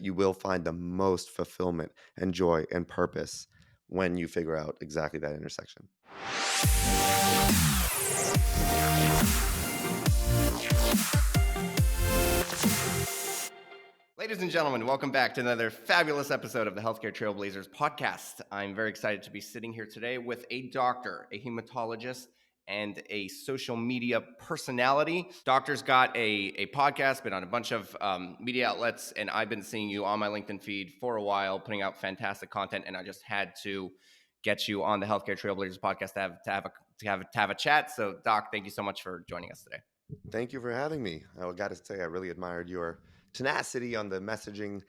you will find the most fulfillment and joy and purpose when you figure out exactly that intersection. Ladies and gentlemen, welcome back to another fabulous episode of the Healthcare Trailblazers podcast. I'm very excited to be sitting here today with a doctor, a hematologist, and a social media personality. Doctor's got a podcast, been on a bunch of media outlets, and I've been seeing you on my LinkedIn feed for a while, putting out fantastic content, and I just had to get you on the Healthcare Trailblazers podcast to have a chat. So, Doc, thank you so mumuch for joining us today. Thank you for having me. I got to say, I really admired your tenacity on the messaging,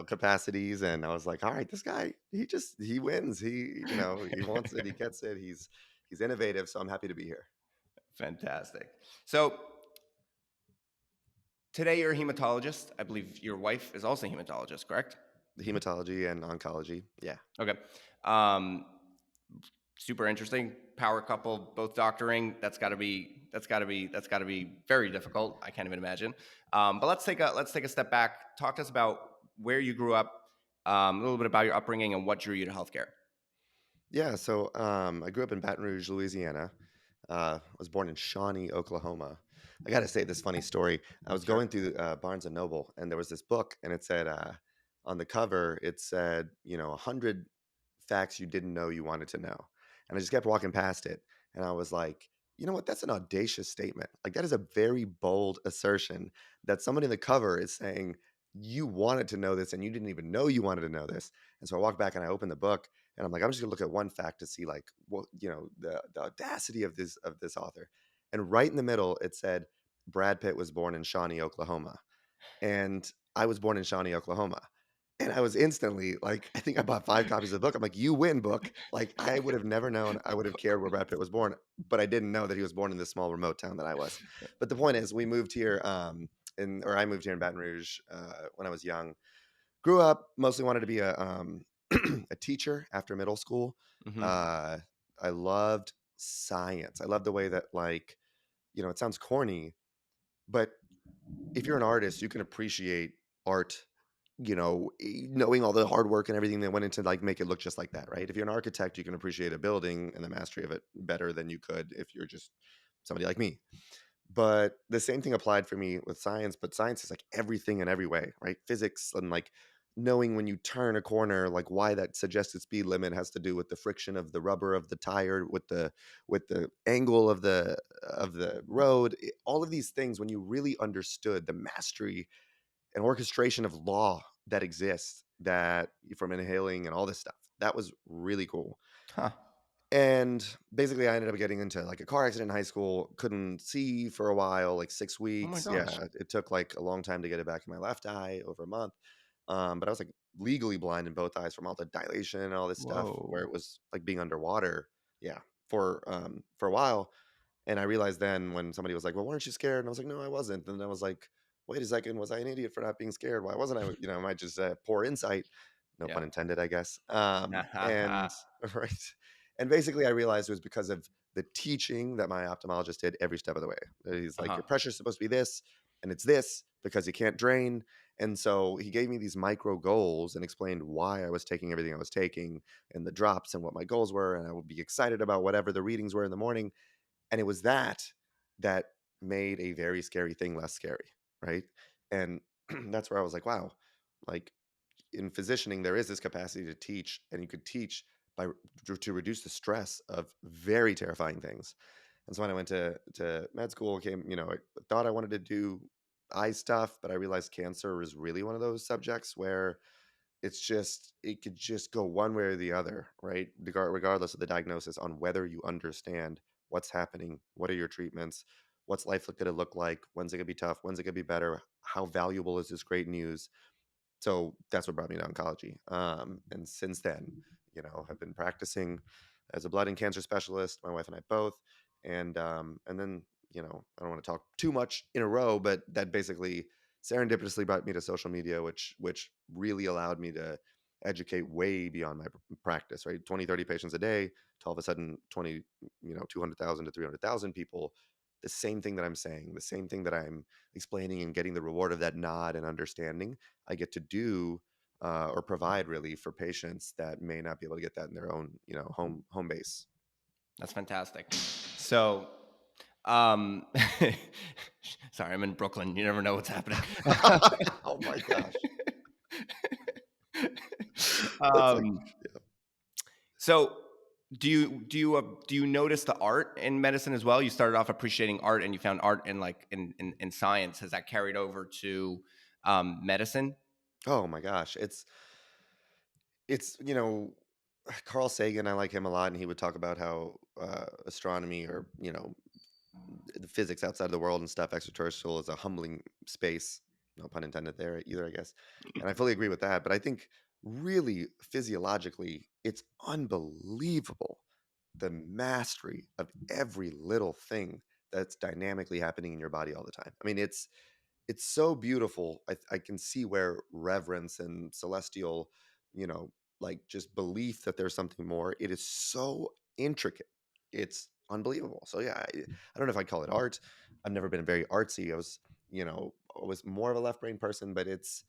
capacities. And I was like, all right, this guy, he wins. He wants it. He gets it. He's innovative. So I'm happy to be here. Fantastic. So today you're a hematologist. I believe your wife is also a hematologist, correct? The hematology and oncology. Yeah. Okay. Super interesting. Power couple, both doctoring. That's got to be very difficult. I can't even imagine. But let's take a step back. Talk to us about where you grew up, a little bit about your upbringing and what drew you to healthcare. Yeah. So I grew up in Baton Rouge, Louisiana. I was born in Shawnee, Oklahoma. I got to say this funny story. I was Sure. going through Barnes and Noble, and there was this book, and it said on the cover, it said, 100 facts you didn't know you wanted to know. And I just kept walking past it, and I was like, you know what? That's an audacious statement. Like that is a very bold assertion that somebody in the cover is saying you wanted to know this, and you didn't even know you wanted to know this. And so I walked back and I opened the book, and I'm like, I'm just gonna look at one fact to see like what the audacity of this author. And right in the middle, it said Brad Pitt was born in Shawnee, Oklahoma, and I was born in Shawnee, Oklahoma. And I was instantly like, I think I bought 5 copies of the book. I'm like, you win, book. Like, I would have never known. I would have cared where Brad Pitt was born, but I didn't know that he was born in this small remote town that I was. But the point is, we moved here, I moved here in Baton Rouge when I was young. Grew up, mostly wanted to be a teacher after middle school. Mm-hmm. Uh, I loved science. I loved the way that, like, it sounds corny, but if you're an artist, you can appreciate art, knowing all the hard work and everything that went into like make it look just like that, right? If you're an architect, you can appreciate a building and the mastery of it better than you could if you're just somebody like me. But the same thing applied for me with science, but science is like everything in every way, right? Physics and like knowing when you turn a corner, like why that suggested speed limit has to do with the friction of the rubber of the tire with the angle of the road. All of these things, when you really understood the mastery and orchestration of law that exists, that from inhaling and all this stuff, that was really cool. Huh. And basically, I ended up getting into like a car accident in high school. Couldn't see for a while, like six Oh my weeks. gosh. Yeah, it took like a long time to get it back in my left eye, over a month. But I was like legally blind in both eyes from all the dilation and all this stuff, where Whoa. it was like being underwater. Yeah, for a while. And I realized then when somebody was like, "Well, weren't you scared?" And I was like, "No, I wasn't." And I was like, "Wait a second, was I an idiot for not being scared? Why wasn't I? I might just poor insight, no Yeah. pun intended, I guess." And right, and basically, I realized it was because of the teaching that my ophthalmologist did every step of the way. He's like, Uh-huh. "Your pressure's supposed to be this, and it's this because you can't drain." And so he gave me these micro goals and explained why I was taking everything I was taking and the drops and what my goals were, and I would be excited about whatever the readings were in the morning. And it was that made a very scary thing less scary, right? And that's where I was like, wow, like in physicianing, there is this capacity to teach, and you could teach to reduce the stress of very terrifying things. And so when I went to med school, I thought I wanted to do eye stuff, but I realized cancer is really one of those subjects where it could just go one way or the other, right? Regardless of the diagnosis, on whether you understand what's happening, what are your treatments, what's life going to look like, when's it going to be tough, when's it going to be better, how valuable is this great news. So that's what brought me to oncology. And since then, I've been practicing as a blood and cancer specialist, my wife and I both. And then, I don't want to talk too much in a row, but that basically serendipitously brought me to social media, which really allowed me to educate way beyond my practice, right? 20, 30 patients a day to all of a sudden 200,000 to 300,000 people. the same thing that I'm saying, the same thing that I'm explaining and getting the reward of that nod and understanding, I get to do or provide really for patients that may not be able to get that in their own, home base. That's fantastic. So, um, sorry, I'm in Brooklyn. You never know what's happening. Oh my gosh. That's like, um, so do you notice the art in medicine as well? You started off appreciating art, and you found art in like in science. Has that carried over to medicine? oh my gosh. It's Carl Sagan, I like him a lot, and he would talk about how astronomy or, the physics outside of the world and stuff, extraterrestrial is a humbling space. No pun intended there either, I guess. And I fully agree with that. But I think really physiologically, it's unbelievable the mastery of every little thing that's dynamically happening in your body all the time. I mean, it's so beautiful. I can see where reverence and celestial, you know, like just belief that there's something more. It is so intricate. It's unbelievable. So yeah, I don't know if I'd call it art. I've never been very artsy. I was more of a left brain person, but it's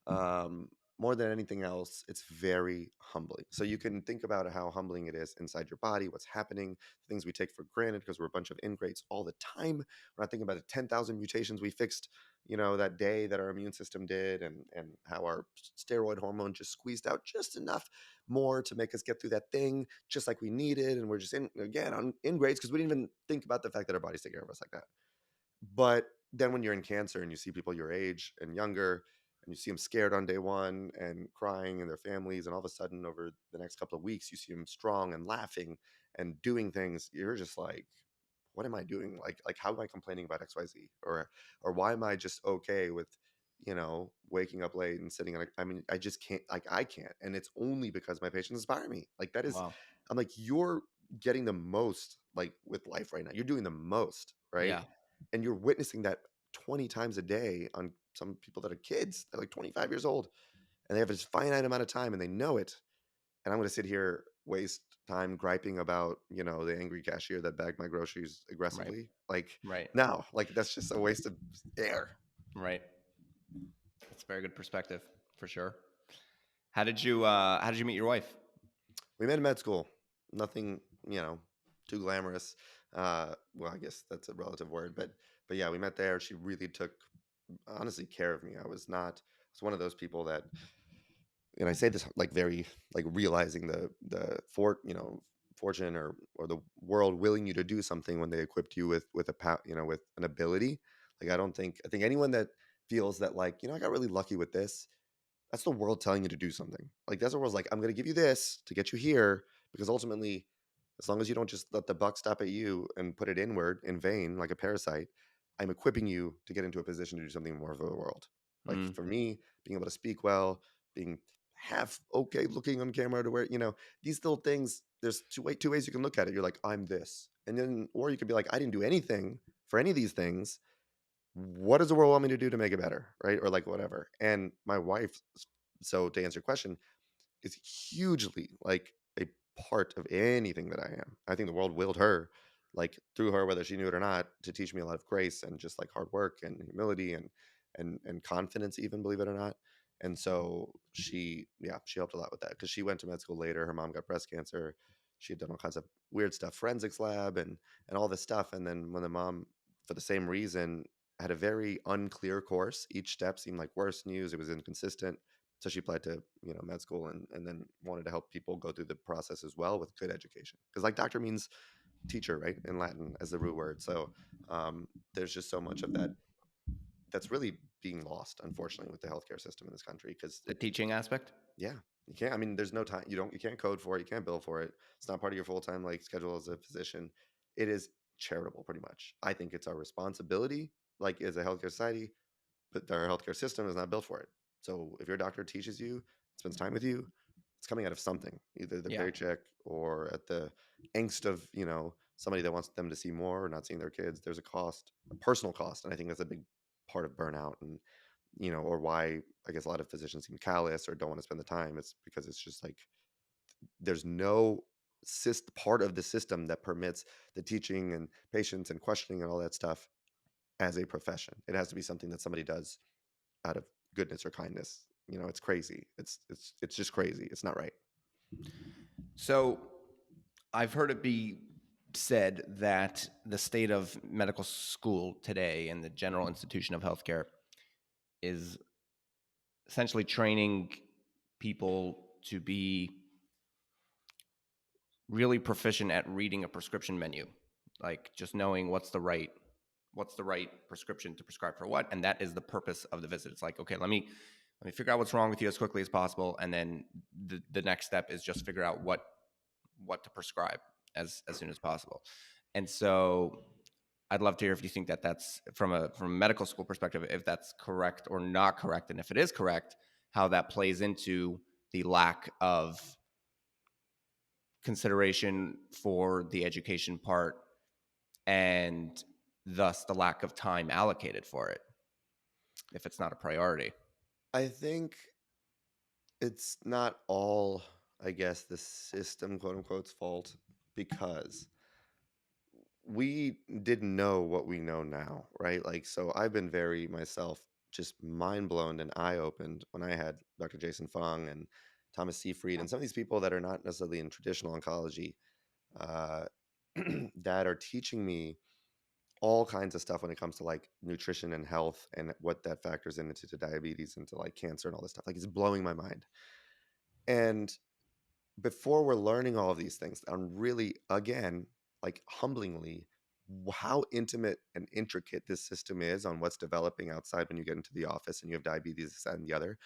um, more than anything else, it's very humbling. So you can think about how humbling it is inside your body, what's happening, things we take for granted because we're a bunch of ingrates all the time. We're not thinking about the 10,000 mutations we fixed that day that our immune system did, and how our steroid hormone just squeezed out just enough more to make us get through that thing just like we needed. And we're just on ingrates because we didn't even think about the fact that our bodies take care of us like that. But then when you're in cancer and you see people your age and younger, and you see them scared on day one and crying in their families, and all of a sudden over the next couple of weeks, you see them strong and laughing and doing things, you're just like, what am I doing? Like how am I complaining about XYZ? Or why am I just okay with, waking up late and sitting on I mean, I just can't, like I can't. And it's only because my patients inspire me. Like that is Wow. I'm like, you're getting the most like with life right now. You're doing the most, right? Yeah. And you're witnessing that 20 times a day on some people that are kids. They're like 25 years old and they have this finite amount of time and they know it. And I'm going to sit here, waste time griping about, the angry cashier that bagged my groceries Right. aggressively. Like, Right. no, like that's just a waste of air. Right. That's a very good perspective for sure. How did you meet your wife? We met in med school. Nothing, too glamorous. Well, I guess that's a relative word, but yeah, we met there. She really took honestly care of me. I was one of those people that, and I say this like very like realizing the fortune or the world willing you to do something when they equipped you with with an ability. Like I think anyone that feels that like, I got really lucky with this, that's the world telling you to do something. Like that's the world's like, I'm going to give you this to get you here because ultimately, as long as you don't just let the buck stop at you and put it inward in vain like a parasite, I'm equipping you to get into a position to do something more for the world. Like Mm, for me, being able to speak well, being half okay looking on camera to where, these little things, there's two ways you can look at it. You're like, I'm this. And then, or you could be like, I didn't do anything for any of these things. What does the world want me to do to make it better? Right. Or like whatever. And my wife, so to answer your question, is hugely like a part of anything that I am. I think the world willed her, like through her, whether she knew it or not, to teach me a lot of grace and just like hard work and humility and confidence, even believe it or not. And so she helped a lot with that because she went to med school later. Her mom got breast cancer. She had done all kinds of weird stuff, forensics lab and all this stuff. And then when the mom, for the same reason, had a very unclear course, each step seemed like worse news. It was inconsistent, so she applied to med school and then wanted to help people go through the process as well with good education because like doctor means teacher, right, in Latin as the root word. So there's just so much of that that's really being lost, unfortunately, with the healthcare system in this country because the it teaching aspect. yeah, you can't. I mean, there's no time. You can't code for it. You can't bill for it. It's not part of your full time like schedule as a physician. It is charitable, pretty much. I think it's our responsibility, like as a healthcare society, but our healthcare system is not built for it. So if your doctor teaches you, spends time with you, it's coming out of something, either the Yeah. paycheck or at the angst of, somebody that wants them to see more or not seeing their kids. There's a cost, a personal cost. And I think that's a big part of burnout and, or why I guess a lot of physicians seem callous or don't want to spend the time. It's because it's just like there's no part of the system that permits the teaching and patients and questioning and all that stuff as a profession. It has to be something that somebody does out of goodness or kindness. It's crazy. It's just crazy. It's not right. So I've heard it be said that the state of medical school today and the general institution of healthcare is essentially training people to be really proficient at reading a prescription menu, like just knowing what's the right prescription to prescribe for what, and that is the purpose of the visit. It's like, okay, let me figure out what's wrong with you as quickly as possible, and then the next step is just figure out what to prescribe as soon as possible. And so I'd love to hear if you think that that's from a medical school perspective, if that's correct or not correct, and if it is correct, how that plays into the lack of consideration for the education part and thus the lack of time allocated for it if it's not a priority. I think it's not all, I guess, the system, quote unquote's fault, because we didn't know what we know now, right? Like, so I've been very myself just mind blown and eye opened when I had Dr. Jason Fung and Thomas Seyfried and some of these people that are not necessarily in traditional oncology, uh, that are teaching me all kinds of stuff when it comes to like nutrition and health and what that factors into to diabetes, into like cancer and all this stuff. Like, it's blowing my mind. And before we're learning all of these things, I'm really, again, like humblingly, how intimate and intricate this system is on what's developing outside when you get into the office and you have diabetes, this, that, and the other.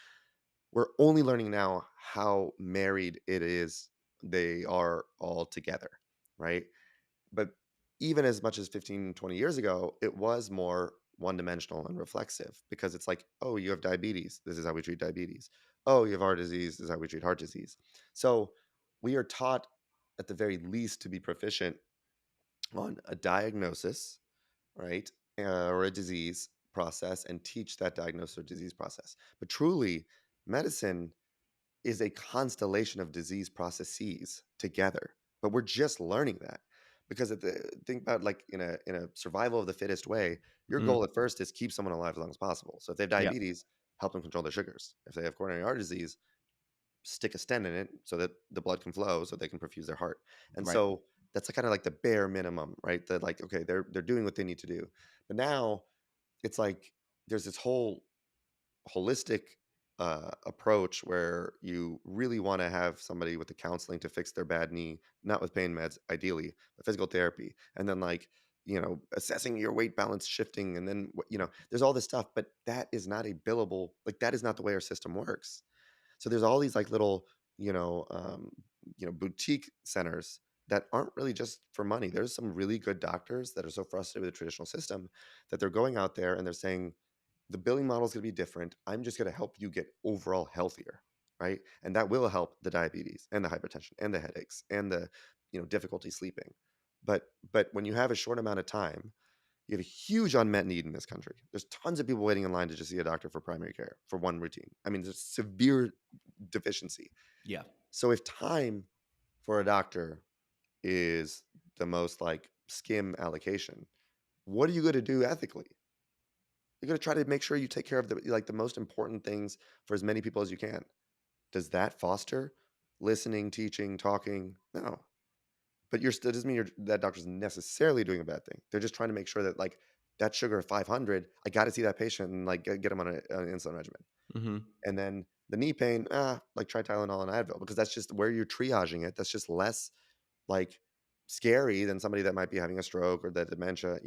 We're only learning now how married it is. They are all together, right? But even as much as 15, 20 years ago, it was more one dimensional and reflexive, because it's like, oh, you have diabetes. This is how we treat diabetes. Oh, you have heart disease. This is how we treat heart disease. So we are taught at the very least to be proficient on a diagnosis, right? Or a disease process, and teach that diagnosis or disease process. But truly, medicine is a constellation of disease processes together. But we're just learning that, because think about, like, in a survival of the fittest way, your Mm, goal at first is keep someone alive as long as possible. So if they have yeah, diabetes, help them control their sugars. If they have coronary heart disease, stick a stent in it so that the blood can flow so they can perfuse their heart. And right. so that's kind of like the bare minimum, right? That, like, okay, they're doing what they need to do. But now it's like there's this whole holistic approach where you really want to have somebody with the counseling to fix their bad knee, not with pain meds, ideally, but physical therapy, and then, like, assessing your weight balance shifting, and then there's all this stuff, but that is not a billable, like, that is not the way our system works. So there's all these like little, you know, um, boutique centers that aren't really just for money. There's some really good doctors that are so frustrated with the traditional system that they're going out there and they're saying, the billing model is going to be different. I'm just going to help you get overall healthier, right? And that will help the diabetes and the hypertension and the headaches and the difficulty sleeping. But when you have a short amount of time, you have a huge unmet need in this country. There's tons of people waiting in line to just see a doctor for primary care for one routine. I mean, there's severe deficiency. Yeah. So if time for a doctor is the most like skim allocation, what are you going to do ethically? You're going to try to make sure you take care of the most important things for as many people as you can. Does that foster listening, teaching, talking? No. But you're still doesn't mean that doctor's necessarily doing a bad thing. They're just trying to make sure that, like, that sugar of 500, I got to see that patient and like get them on an insulin regimen. Hmm. And then the knee pain, like, try Tylenol and Advil, because that's just where you're triaging it. That's just less like scary than somebody that might be having a stroke or that dementia.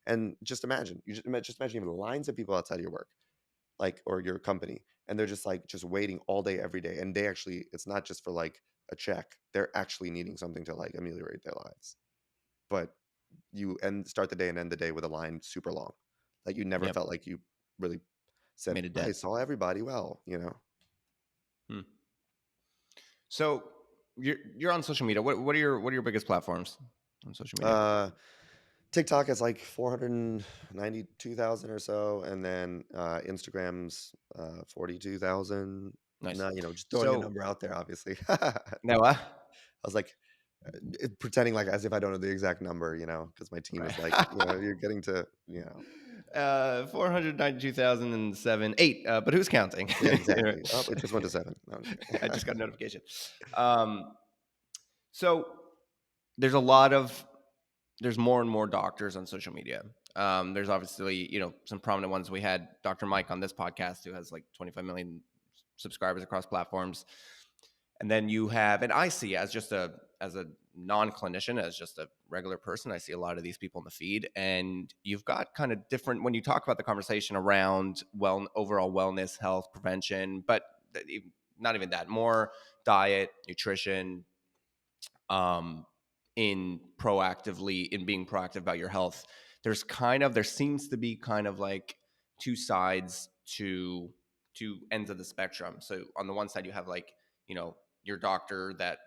And just imagine, just imagine even lines of people outside of your work, like, or your company, and they're just like just waiting all day every day, and they actually, it's not just for like a check, they're actually needing something to like ameliorate their lives. But you start the day and end the day with a line super long, like you never Yep. felt like you really said, Made a I dent. saw everybody well. Hmm. So you're on social media. What are your biggest platforms on social media? uh TikTok is like 492,000 or so, and then Instagram's 42,000. Nice. No, just throwing a So number out there, obviously. I now, was like, pretending like as if I don't know the exact number, because my team is like, Right. you're getting to, 492,007, 8. But who's counting? yeah, You know? exactly. Oh, it just went to 7. No, I'm just I just kidding. got a notification. Um, so there's a lot of there's more and more doctors on social media. There's obviously, some prominent ones. We had Dr. Mike on this podcast who has like 25 million subscribers across platforms. And then you have, and I see as a non-clinician, as just a regular person, I see a lot of these people in the feed, and you've got kind of different when you talk about the conversation around overall wellness, health, prevention, but not even that, more diet, nutrition, um, in being proactive about your health. There seems to be kind of like two sides to ends of the spectrum. So on the one side, you have like, your doctor that,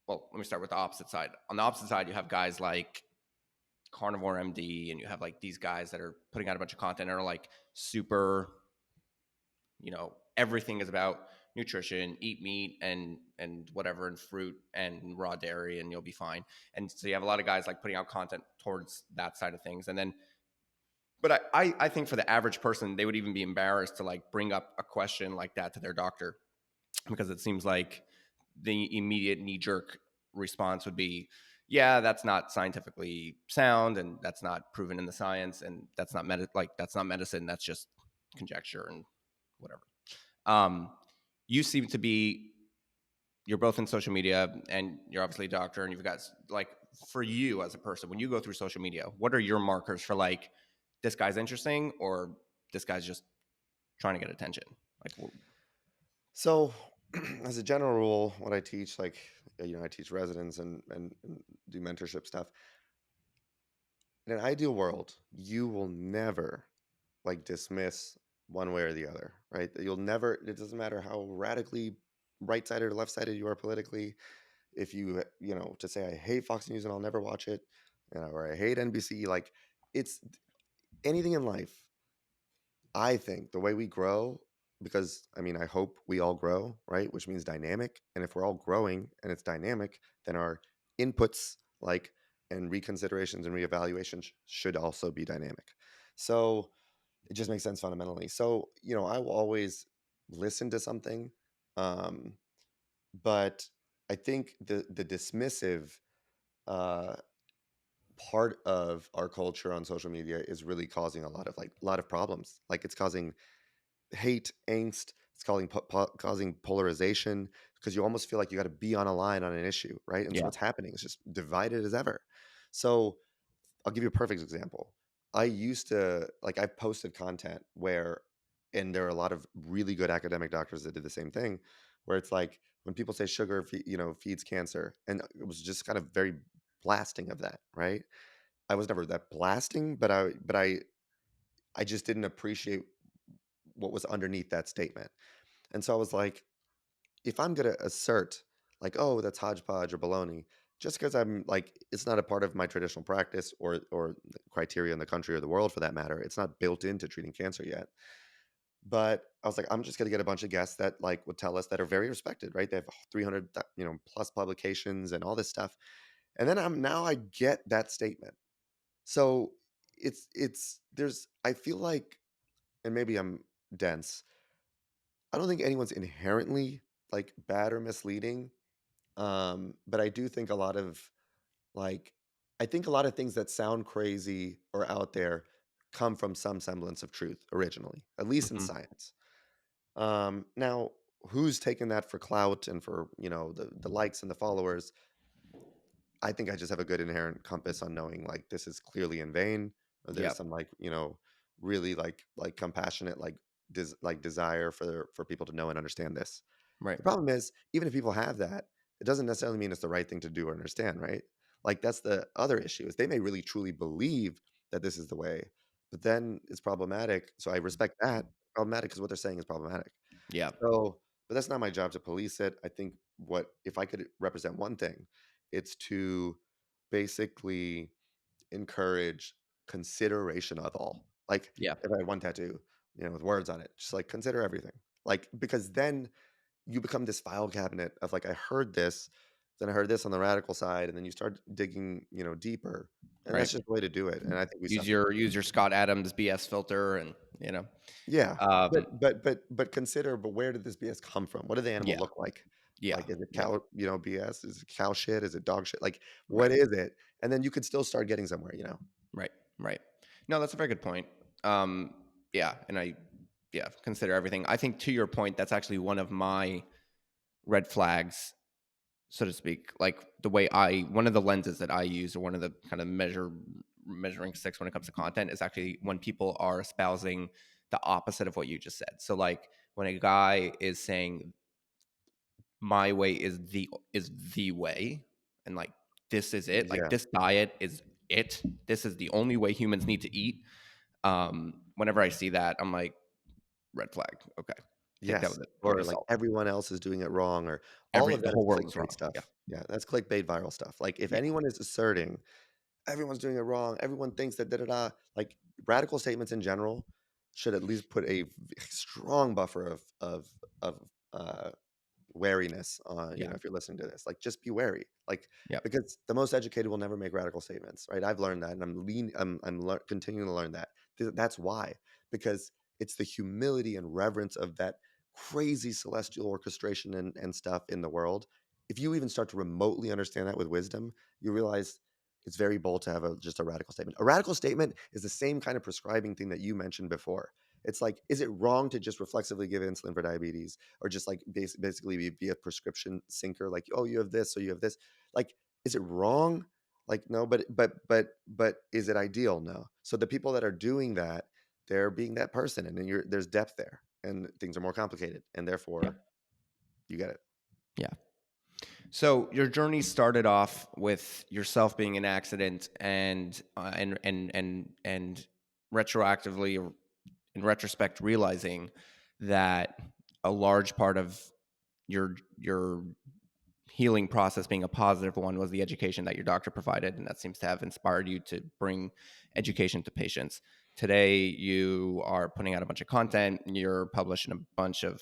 well, let me start with the opposite side. On the opposite side, you have guys like Carnivore MD, and you have like these guys that are putting out a bunch of content and are like super, everything is about nutrition, eat meat and whatever, and fruit and raw dairy, and you'll be fine. And so you have a lot of guys like putting out content towards that side of things. And then, but I think for the average person, they would even be embarrassed to like bring up a question like that to their doctor, because it seems like the immediate knee jerk response would be, yeah, that's not scientifically sound, and that's not proven in the science, and that's not that's not medicine, that's just conjecture and whatever. um, you seem to be, you're both in social media, and you're obviously a doctor, and you've got like, for you as a person, when you go through social media, what are your markers for like, this guy's interesting, or this guy's just trying to get attention? Like, So, as a general rule, what I teach, like, I teach residents and do mentorship stuff. In an ideal world, you will never like dismiss one way or the other, right? You'll never, it doesn't matter how radically right sided or left sided you are politically. If you, to say, I hate Fox News and I'll never watch it, or I hate NBC, like, it's anything in life. I think the way we grow, because I mean, I hope we all grow, right? Which means dynamic. And if we're all growing and it's dynamic, then our inputs, like, and reconsiderations and reevaluations should also be dynamic. So it just makes sense fundamentally. So, I will always listen to something. Um, but I think the dismissive uh part of our culture on social media is really causing a lot of problems. Like, it's causing hate, angst. It's causing polarization, because you almost feel like you got to be on a line on an issue, right? And so yeah. what's happening is just divided as ever. So I'll give you a perfect example. I used to like I've posted content where, and there are a lot of really good academic doctors that did the same thing, where it's like when people say sugar, feeds cancer, and it was just kind of very blasting of that, right? I was never that blasting, but I just didn't appreciate what was underneath that statement. And so I was like, if I'm gonna assert like, oh, that's hodgepodge or baloney, just because I'm like, it's not a part of my traditional practice or the criteria in the country or the world for that matter. It's not built into treating cancer yet. But I was like, I'm just gonna get a bunch of guests that like would tell us that are very respected, right? They have 300, plus publications and all this stuff. And then I get that statement. So it's there's I feel like, and maybe I'm dense. I don't think anyone's inherently like bad or misleading. But I do think a lot of like I think a lot of things that sound crazy or out there come from some semblance of truth originally, at least in Mhm. science. Now who's taken that for clout and for, the likes and the followers? I think I just have a good inherent compass on knowing like this is clearly in vain, or there's Yep. some like, really like compassionate like desire for people to know and understand this. Right. The problem is, even if people have that, it doesn't necessarily mean it's the right thing to do or understand, right? Like, that's the other issue, is they may really truly believe that this is the way, but then it's problematic. So I respect that. Problematic because what they're saying is problematic. Yeah. So, but that's not my job to police it. I think what if I could represent one thing, it's to basically encourage consideration of all. Like, Yeah. if I had one tattoo, with words on it, just like consider everything. Like, because then you become this file cabinet of like, I heard this then I heard this on the radical side, and then you start digging, deeper, and Right. that's just the way to do it, and I think we Use suffer. your Scott Adams BS filter, and Yeah, um, but consider, but where did this BS come from? What did the animal yeah, look like? yeah, Like, is it yeah. cow, BS? Is it cow shit? Is it dog shit? Like, what Right, is it? And then you could still start getting somewhere, right, right. No, that's a very good point. Um, yeah, and consider everything. I think to your point, that's actually one of my red flags, so to speak. Like one of the lenses that I use, or one of the kind of measuring sticks when it comes to content, is actually when people are espousing the opposite of what you just said. So like when a guy is saying my way is the way, and like this is it, like Yeah. this diet is it, this is the only way humans need to eat. Whenever I see that, I'm like, red flag. Okay, take that Yes, with a grain or of like salt. everyone else is doing it wrong, or all of The that is whole world is clickbait wrong. Yeah, stuff. Yeah, that's clickbait viral stuff. Like, if yeah, anyone is asserting everyone's doing it wrong, everyone thinks that da da da, like, radical statements in general should at least put a strong buffer of wariness on, yeah, if you're listening to this, like, just be wary, like, yeah, because the most educated will never make radical statements, right? I've learned that, and continuing to learn that. That's why, because it's the humility and reverence of that crazy celestial orchestration and stuff in the world. If you even start to remotely understand that with wisdom, you realize it's very bold to have just a radical statement. A radical statement is the same kind of prescribing thing that you mentioned before. It's like, is it wrong to just reflexively give insulin for diabetes, or just like basically be a prescription sinker? Like, oh, you have this, so you have this. Like, is it wrong? Like, no, but is it ideal? No. So the people that are doing that, they're being that person, and then there's depth there, and things are more complicated, and yeah, therefore you get it. yeah. So your journey started off with yourself being an accident, and retroactively, or in retrospect, realizing that a large part of your healing process being a positive one was the education that your doctor provided, and that seems to have inspired you to bring education to patients. Today you are putting out a bunch of content, you're publishing a bunch of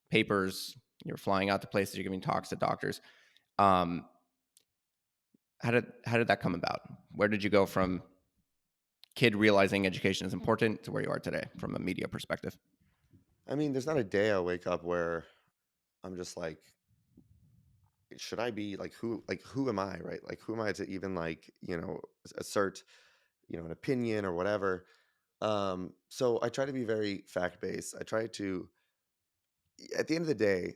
papers, you're flying out to places, you're giving talks to doctors. um, how did that come about? Where did you go from kid realizing education is important to where you are today from a media perspective? I mean, there's not a day I wake up where I'm just like, should I be like, who am I, right? Like, who am I to even, like, assert, an opinion or whatever. So I try to be very fact based. I try to, at the end of the day,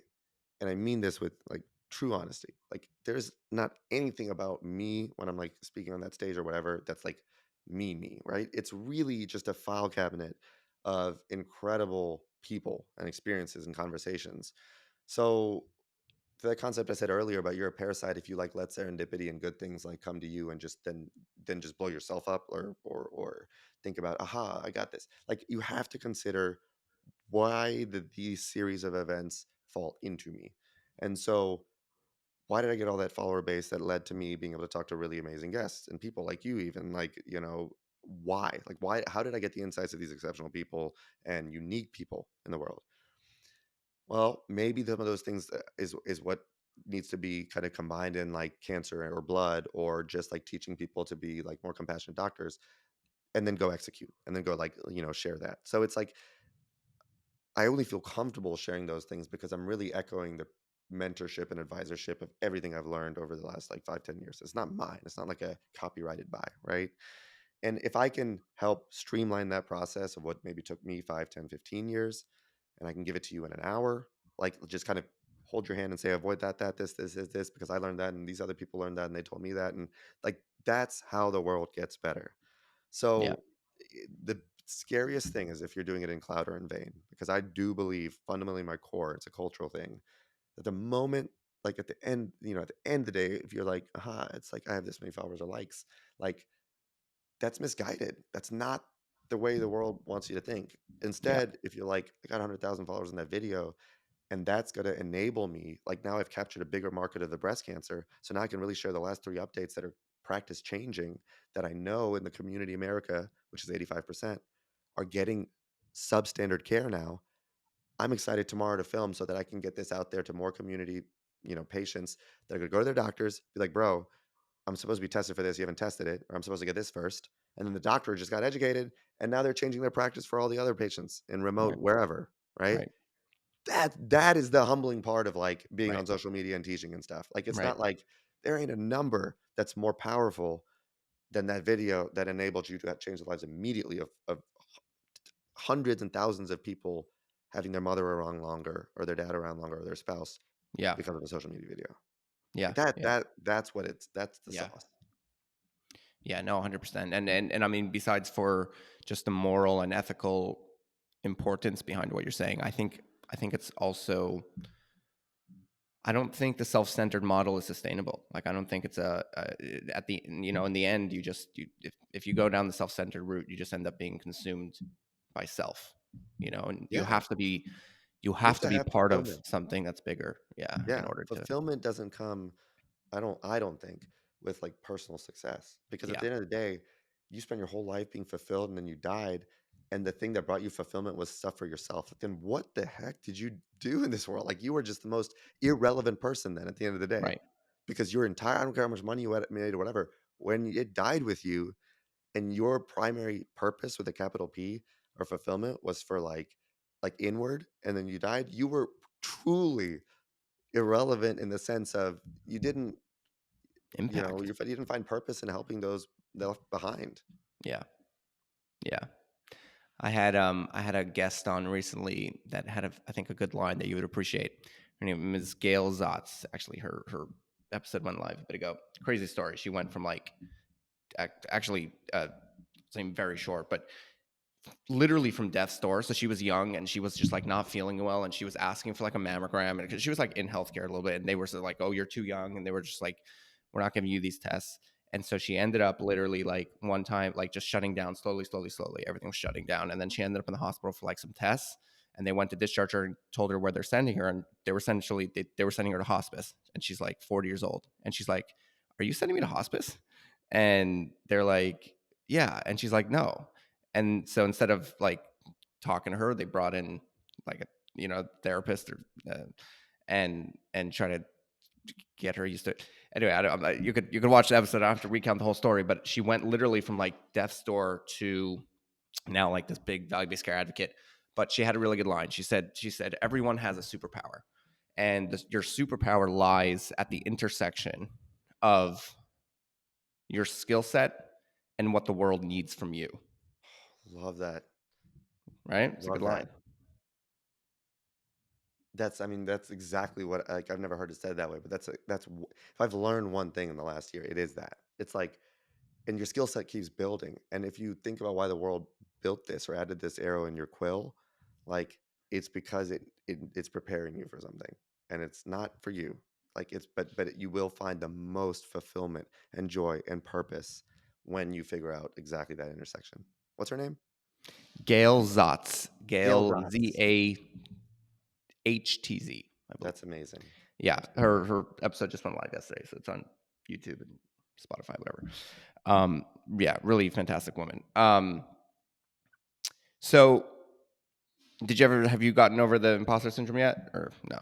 and I mean this with like true honesty, like, there's not anything about me when I'm like speaking on that stage or whatever that's like me, right? It's really just a file cabinet of incredible people and experiences and conversations. So, to that concept I said earlier about you're a parasite if you like let serendipity and good things like come to you, and just then just blow yourself up, or think about, aha, I got this. Like, you have to consider why did these series of events fall into me. And so, why did I get all that follower base that led to me being able to talk to really amazing guests and people like you, even, like, why, like, why, how did I get the insights of these exceptional people and unique people in the world? Well, maybe some of those things is what needs to be kind of combined in like cancer or blood, or just like teaching people to be like more compassionate doctors, and then go execute, and then go, like, share that. So it's like, I only feel comfortable sharing those things because I'm really echoing the mentorship and advisorship of everything I've learned over the last like 5, 10 years. It's not mine. It's not like a copyrighted by, right? And if I can help streamline that process of what maybe took me 5, 10, 15 years, and I can give it to you in an hour, like, just kind of hold your hand and say, avoid that, this, because I learned that, and these other people learned that, and they told me that. And like, that's how the world gets better. Yeah, So, the scariest thing is if you're doing it in cloud or in vain, because I do believe fundamentally, my core, it's a cultural thing, that the moment, like, at the end, at the end of the day, if you're like, aha, it's like, I have this many followers or likes, like, that's misguided. That's not the way the world wants you to think. yeah, Instead, if you're like, I got 100,000 followers in that video, and that's going to enable me, like, now I've captured a bigger market of the breast cancer. So now I can really share the last 3 updates that are practice changing, that I know in the community America, which is 85%, are getting substandard care now. I'm excited tomorrow to film so that I can get this out there to more community, patients that are going to go to their doctors, be like, bro, I'm supposed to be tested for this. You haven't tested it, or I'm supposed to get this first. And then the doctor just got educated, and now they're changing their practice for all the other patients in remote Right. wherever, right? Right. That is the humbling part of like being Right. on social media and teaching and stuff. Like it's Right. not like there ain't a number that's more powerful than that video that enabled you to change the lives immediately of hundreds and thousands of people having their mother around longer or their dad around longer or their spouse Yeah. because of a social media video. Yeah. Like that Yeah. that that's the Yeah. sauce. Yeah. No, 100%. And I mean, besides for just the moral and ethical importance behind what you're saying, I think it's also, I don't think the self-centered model is sustainable. Like, I don't think it's at the, in the end, if you go down the self-centered route, you just end up being consumed by self, and you Yeah. have to be, you You have have to to be have part of fulfillment. something that's bigger. Yeah. In Yeah. order to, Fulfillment doesn't come I don't think with like personal success because at yeah. the end of the day, you spend your whole life being fulfilled and then you died and the thing that brought you fulfillment was stuff for yourself. Then what the heck did you do in this world? Like you were just the most irrelevant person then at the end of the day Right. because your entire I don't care how much money you made or whatever, when it died with you and your primary purpose with a capital P or fulfillment was for like inward and then you died, you were truly irrelevant in the sense of you didn't Impact. you didn't find purpose in helping those left behind. Yeah. Yeah. I had a guest on recently that had I think a good line that you would appreciate. Her name is Gail Zotz. Actually, her episode went live a bit ago. Crazy story. She went from like actually seemed very short, but literally from death's door. So she was young and she was just like not feeling well, and she was asking for like a mammogram, and she was like in healthcare a little bit, and they were so like, "Oh, you're too young," and they were just like, "We're not giving you these tests." And so she ended up literally like one time, like just shutting down slowly, slowly, slowly. Everything was shutting down, and then she ended up in the hospital for like some tests. And they went to discharge her and told her where they're sending her, and they were essentially they were sending her to hospice. And she's like 40 years old, and she's like, "Are you sending me to hospice?" And they're like, "Yeah," and she's like, "No." And so instead of like talking to her, they brought in like a therapist or and try to get her used to it. Anyway, you could watch the episode. I don't have to recount the whole story, but she went literally from like death's door to now like this big value-based care advocate. But she had a really good line. She said everyone has a superpower, and your superpower lies at the intersection of your skill set and what the world needs from you. Love that. Right? It's a good Love line. that. That's exactly what like I've never heard it said that way, but if I've learned one thing in the last year, it is that. It's like and your skill set keeps building. And if you think about why the world built this or added this arrow in your quill, like it's because it's preparing you for something. And it's not for you. Like you will find the most fulfillment and joy and purpose when you figure out exactly that intersection. What's her name? Gail Zotz. Gail Gail Dotz. ZAHTZ, I believe. That's amazing. Yeah, That's amazing. her episode just went live yesterday, so it's on YouTube and Spotify, whatever. Yeah, really fantastic woman. So did you ever have you gotten over the imposter syndrome yet, or no?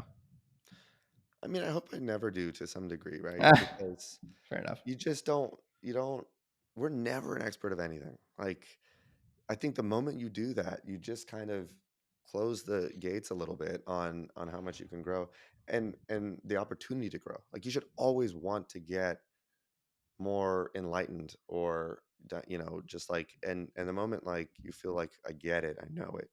I mean, I hope I never do to some degree, right? Ah, Because fair enough. you just don't we're never an expert of anything. Like I think the moment you do that, you just kind of close the gates a little bit on how much you can grow and the opportunity to grow. Like you should always want to get more enlightened or just like and the moment like you feel like I get it, I know it.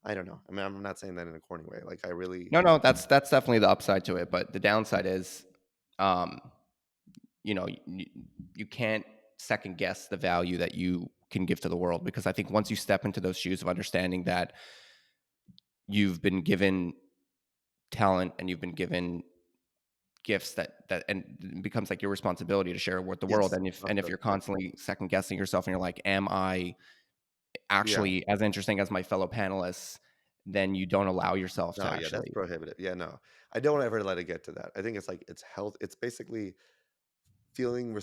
I don't know. I mean, I'm not saying that in a corny way. Like I really No, no, that's definitely the upside to it, but the downside is, um, you, you can't second guess the value that you can give to the world, because I think once you step into those shoes of understanding that you've been given talent and you've been given gifts that and it becomes like your responsibility to share with the world, yes, and if you're yeah. constantly second guessing yourself and you're like, am I Yeah. actually as interesting as my fellow panelists, then you don't allow yourself to No, yeah, that's actually. prohibitive. Yeah, no. I don't ever let it get to that. I think it's like it's health. It's basically feeling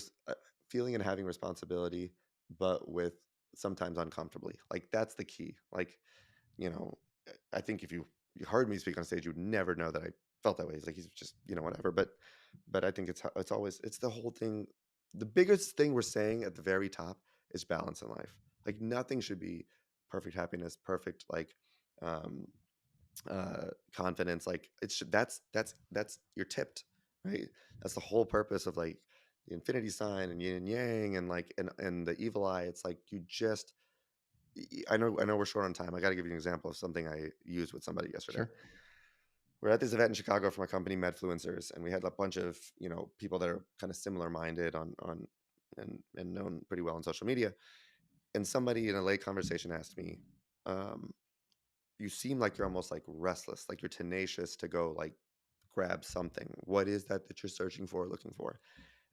feeling and having responsibility, but with sometimes uncomfortably. Like that's the key. Like, you know, I think if you you heard me speak on stage, you'd never know that I felt that way. He's like, he's just, whatever. But I think it's always, it's the whole thing. The biggest thing we're saying at the very top is balance in life. Like nothing should be perfect happiness, perfect like um confidence. Like it should, that's you're tipped, right? That's the whole purpose of like the infinity sign and yin and yang and like and the evil eye. It's like you just I know we're short on time. I got to give you an example of something I used with somebody yesterday. Sure. We're at this event in Chicago for my company, Medfluencers, and we had a bunch of people that are kind of similar minded on and known pretty well on social media. And somebody in a late conversation asked me, um, "You seem like you're almost like restless, like you're tenacious to go like grab something. What is that you're searching for, looking for?"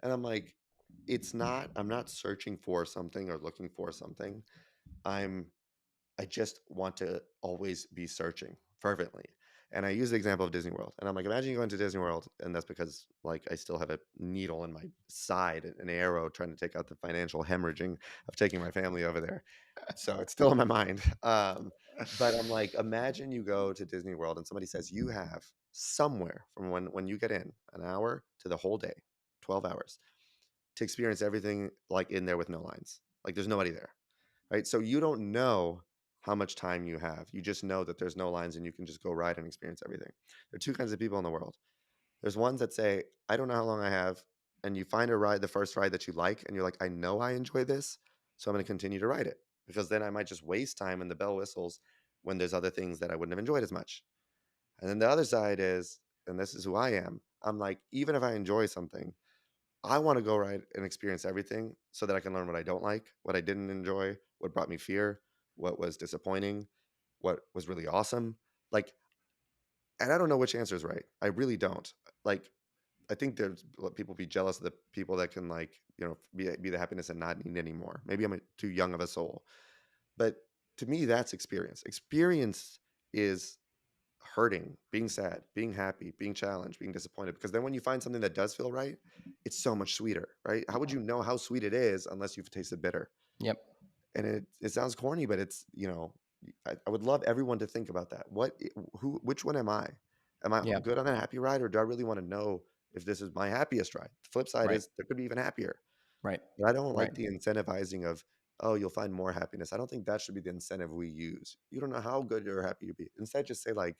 And I'm like, "It's not. I'm not searching for something or looking for something. I'm I just want to always be searching fervently." And I use the example of Disney World. And I'm like, imagine you going to Disney World, and that's because like I still have a needle in my side, an arrow trying to take out the financial hemorrhaging of taking my family over there. So it's still in my mind. But I'm like, imagine you go to Disney World and somebody says you have somewhere from when you get in an hour to the whole day, 12 hours, to experience everything like in there with no lines. Like there's nobody there, right? So you don't know how much time you have. You just know that there's no lines and you can just go ride and experience everything. There are two kinds of people in the world. There's ones that say, I don't know how long I have. And you find a ride, the first ride that you like, and you're like, I know I enjoy this. So I'm going to continue to ride it because then I might just waste time in the bell whistles when there's other things that I wouldn't have enjoyed as much. And then the other side is, and this is who I am, I'm like, even if I enjoy something, I want to go ride and experience everything so that I can learn what I don't like, what I didn't enjoy, what brought me fear, what was disappointing, what was really awesome. Like, and I don't know which answer is right. I really don't. Like, I think there's people be jealous of the people that can like, be the happiness and not need anymore. Maybe I'm too young of a soul, but to me, that's experience. Experience is hurting, being sad, being happy, being challenged, being disappointed. Because then when you find something that does feel right, it's so much sweeter, right? How would you know how sweet it is unless you've tasted bitter? Yep. And it sounds corny, but it's I would love everyone to think about that. Which one am I? Am I Yeah. good on that happy ride, or do I really want to know if this is my happiest ride? The flip side Right. is there could be even happier. Right. But I don't Right. like the incentivizing of, oh, you'll find more happiness. I don't think that should be the incentive we use. You don't know how good or happy you be. Instead, just say like,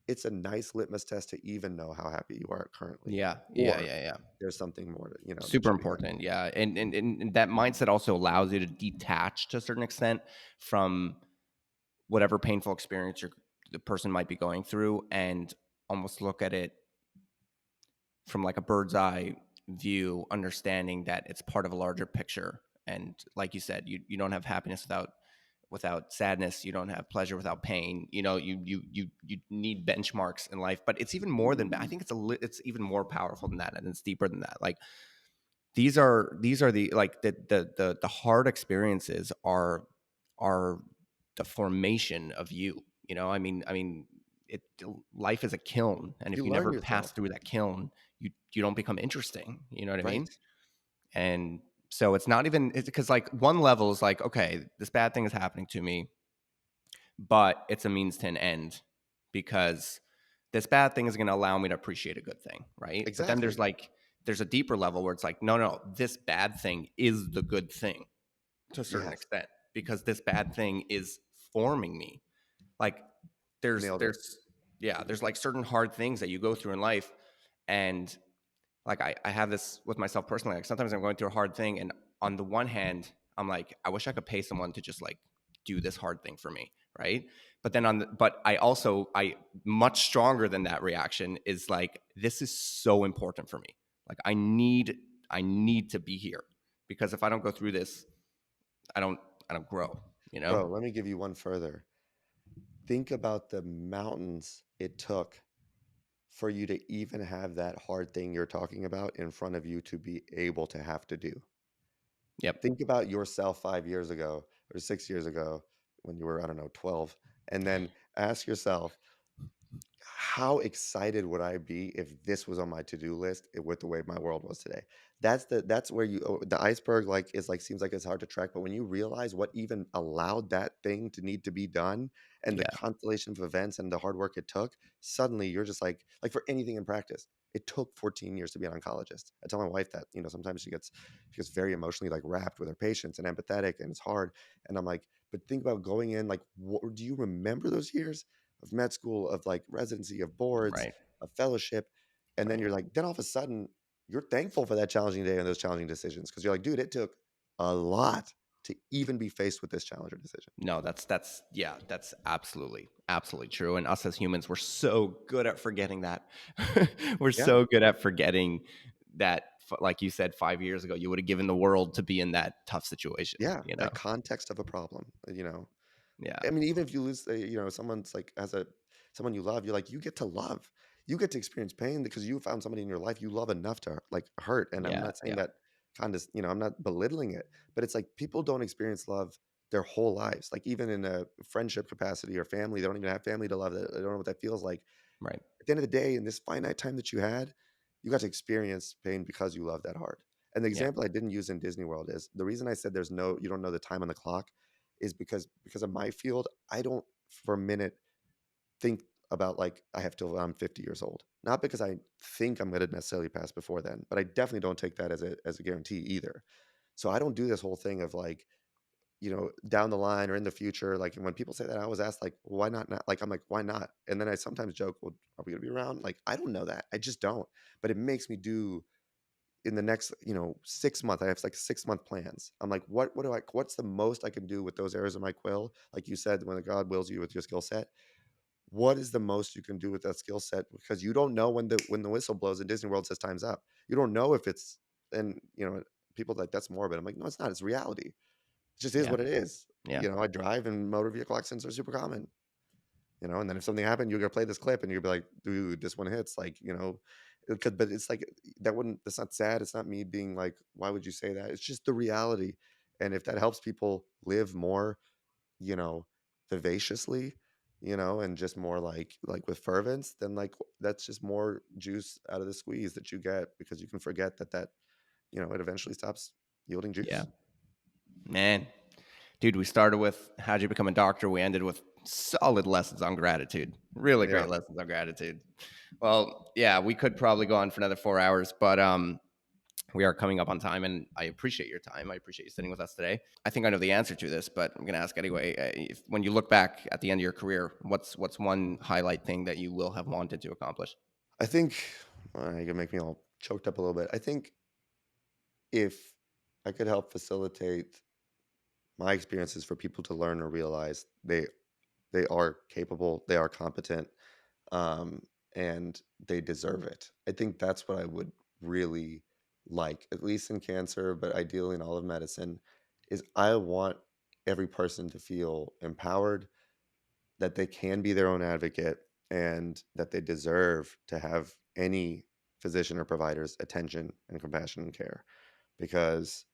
it's a nice litmus test to even know how happy you are currently, Yeah. Yeah. or Yeah. Yeah. there's something more that Super should be happening. important. Yeah. And that mindset also allows you to detach to a certain extent from whatever painful experience the person might be going through and almost look at it from like a bird's eye view, understanding that it's part of a larger picture. And like you said, you don't have happiness without sadness. You don't have pleasure without pain. You need benchmarks in life, but it's even more than that. I think it's even more powerful than that, and it's deeper than that. Like these are the like the hard experiences are the formation of you. I mean, it life is a kiln, and if You you learn never pass yourself, through that kiln, you don't become interesting. You know what I right? mean? And so it's not even because like one level is like, okay, this bad thing is happening to me, but it's a means to an end because this bad thing is going to allow me to appreciate a good thing, right? But then Exactly. there's a deeper level where it's like, no, this bad thing is the good thing to a certain Yes, extent because this bad thing is forming me. Like you there's nailed it. there's yeah, there's like certain hard things that you go through in life, and like I have this with myself personally. Like sometimes I'm going through a hard thing, and on the one hand, I'm like, I wish I could pay someone to just like do this hard thing for me, right? But then but I much stronger than that reaction is like, this is so important for me. Like I need to be here because if I don't go through this, I don't I don't grow, you know? Bro, let me give you one further. Think about the mountains it took for you to even have that hard thing you're talking about in front of you to be able to have to do. Yep. Think about yourself 5 years ago or 6 years ago when you were, I don't know, 12, and then ask yourself, how excited would I be if this was on my to-do list with the way my world was today? That's where the iceberg like is like seems like it's hard to track, but when you realize what even allowed that thing to need to be done and the Yeah. constellation of events and the hard work it took, suddenly you're just like for anything in practice, it took 14 years to be an oncologist. I tell my wife that, sometimes she gets very emotionally like wrapped with her patients and empathetic, and it's hard. And I'm like, but think about going in, like, what do you remember those years of med school, of like residency, of boards, Right. of fellowship? And then Right. you're like, then all of a sudden you're thankful for that challenging day and those challenging decisions, because you're like, dude, it took a lot to even be faced with this challenge or decision. No, that's yeah, that's absolutely true. And us as humans, we're so good at forgetting that. We're Yeah. so good at forgetting that, like you said, 5 years ago, you would have given the world to be in that tough situation. Yeah. That context of a problem. Yeah, I mean, even if you lose, someone's like, someone you love, you're like, you get to love, you get to experience pain because you found somebody in your life you love enough to like hurt. And I'm yeah, not saying yeah. that I'm not belittling it, but it's like people don't experience love their whole lives. Like even in a friendship capacity or family, they don't even have family to love. That they don't know what that feels like. Right. At the end of the day, in this finite time that you had, you got to experience pain because you love that hard. And the Yeah, example I didn't use in Disney World is the reason I said you don't know the time on the clock is because of my field, I don't for a minute think about like I have till I'm 50 years old. Not because I think I'm going to necessarily pass before then, but I definitely don't take that as a guarantee either. So I don't do this whole thing of like, down the line or in the future. Like when people say that, I always ask like, why not now? Like I'm like, why not? And then I sometimes joke, well, are we gonna be around? Like I don't know that. I just don't. But it makes me do in the next, 6 months. I have like 6 month plans. I'm like, what's the most I can do with those areas of my quill? Like you said, when God wills you with your skill set, what is the most you can do with that skill set? Because you don't know when the whistle blows and Disney World says time's up. You don't know if it's and people like that's morbid. I'm like, no, it's not. It's reality. It just is yeah, what it is. yeah, I drive and motor vehicle accidents are super common. And then if something happened, you're gonna play this clip and you'll be like, dude, this one hits. Like, but it's like that's not sad. It's not me being like, why would you say that? It's just the reality. And if that helps people live more, you know, vivaciously, and just more like with fervence, then like that's just more juice out of the squeeze that you get because you can forget that it eventually stops yielding yeah. juice. Man, dude, we started with how'd you become a doctor? We ended with solid lessons on gratitude. Really Yeah. great lessons on gratitude. Well, yeah, we could probably go on for another 4 hours, but we are coming up on time, and I appreciate your time. I appreciate you sitting with us today. I think I know the answer to this, but I'm going to ask anyway. When you look back at the end of your career, what's one highlight thing that you will have wanted to accomplish? I think you can make me all choked up a little bit. I think if I could help facilitate my experiences for people to learn or realize they are capable, they are competent, um, and they deserve it. I think that's what I would really like, at least in cancer, but ideally in all of medicine, is I want every person to feel empowered, that they can be their own advocate, and that they deserve to have any physician or provider's attention and compassion and care. Because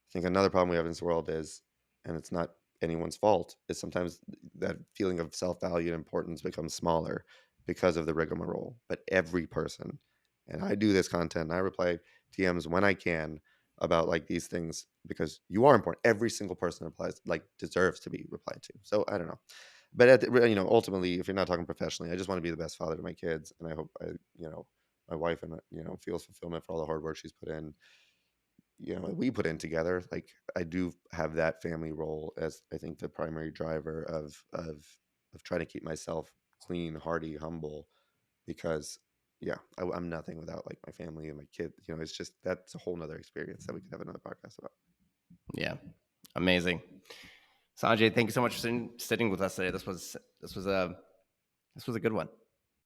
I think another problem we have in this world is, and it's not anyone's fault, is sometimes that feeling of self-value and importance becomes smaller because of the rigmarole. But every person, and I do this content, and I reply TMs when I can about like these things because you are important. Every single person applies like deserves to be replied to. So I don't know, but ultimately, if you're not talking professionally, I just want to be the best father to my kids, and I hope my wife and feels fulfillment for all the hard work she's put in, we put in together. Like I do have that family role as I think the primary driver of trying to keep myself clean, hearty, humble, because yeah, I'm nothing without like my family and my kid. It's just that's a whole nother experience that we could have another podcast about. Yeah, amazing, Sanjay. Thank you so much for sitting with us today. This was a good one.